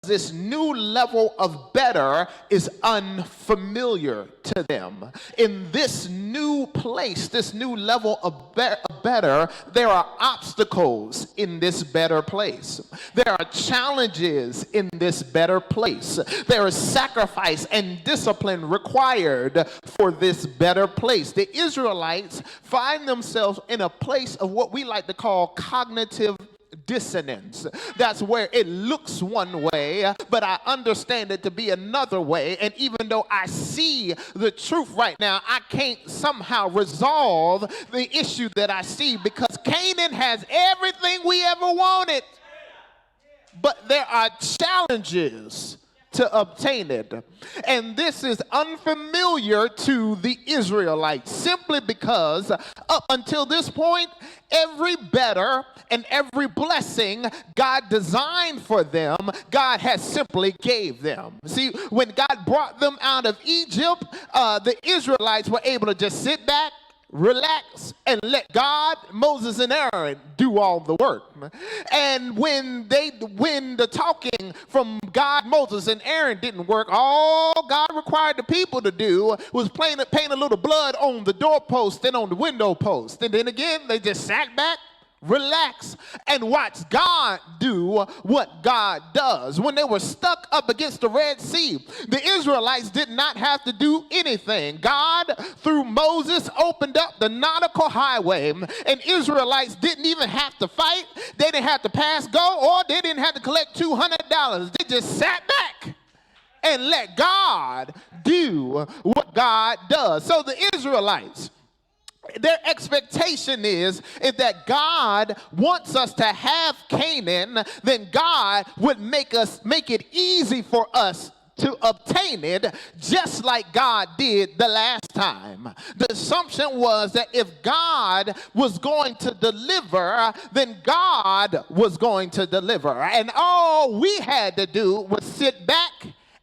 this new level of better is unfamiliar to them. In this new place, this new level of better, there are obstacles in this better place. There are challenges in this better place. There is sacrifice and discipline required for this better place. The Israelites find themselves in a place of what we like to call cognitive dissonance. That's where it looks one way, but I understand it to be another way. And even though I see the truth right now, I can't somehow resolve the issue that I see, because Canaan has everything we ever wanted. But there are challenges to obtain it. And this is unfamiliar to the Israelites, simply because up until this point, every better and every blessing God designed for them, God has simply gave them. See, when God brought them out of Egypt, the Israelites were able to just sit back, relax, and let God, Moses, and Aaron do all the work. And when the talking from God, Moses, and Aaron didn't work, all God required the people to do was paint a little blood on the doorpost and on the window post. And then again, they just sat back, relax, and watch God do what God does. When they were stuck up against the Red Sea, the Israelites did not have to do anything. God, through Moses, opened up the nautical highway, and Israelites didn't even have to fight. They didn't have to pass go, or they didn't have to collect $200. They just sat back and let God do what God does. So the Israelites, their expectation is that God wants us to have Canaan, then God would make it easy for us to obtain it, just like God did the last time. The assumption was that if God was going to deliver, then God was going to deliver. And all we had to do was sit back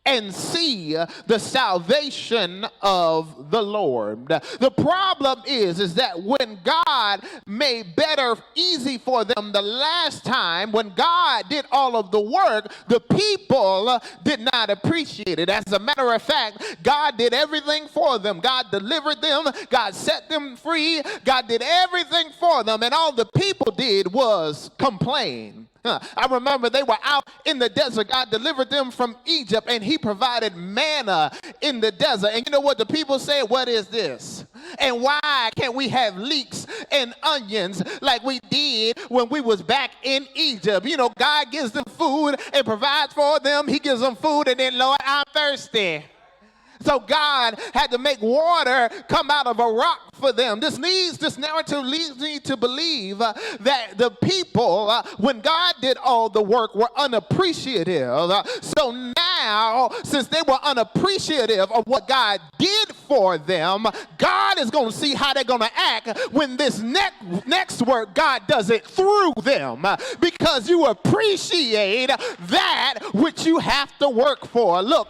and see the salvation of the Lord. The problem is that when God made better easy for them the last time, when God did all of the work, the people did not appreciate it. As a matter of fact, God did everything for them. God delivered them. God set them free. God did everything for them, and all the people did was complain. I remember they were out in the desert. God delivered them from Egypt, and he provided manna in the desert. And you know what the people said? What is this? And why can't we have leeks and onions like we did when we was back in Egypt? You know, God gives them food and provides for them. He gives them food, and then, Lord, I'm thirsty. So God had to make water come out of a rock for them. This narrative leads me to believe that the people, when God did all the work, were unappreciative. So now, since they were unappreciative of what God did for them, God is going to see how they're going to act when this next work, God does it through them, because you appreciate that which you have to work for. Look,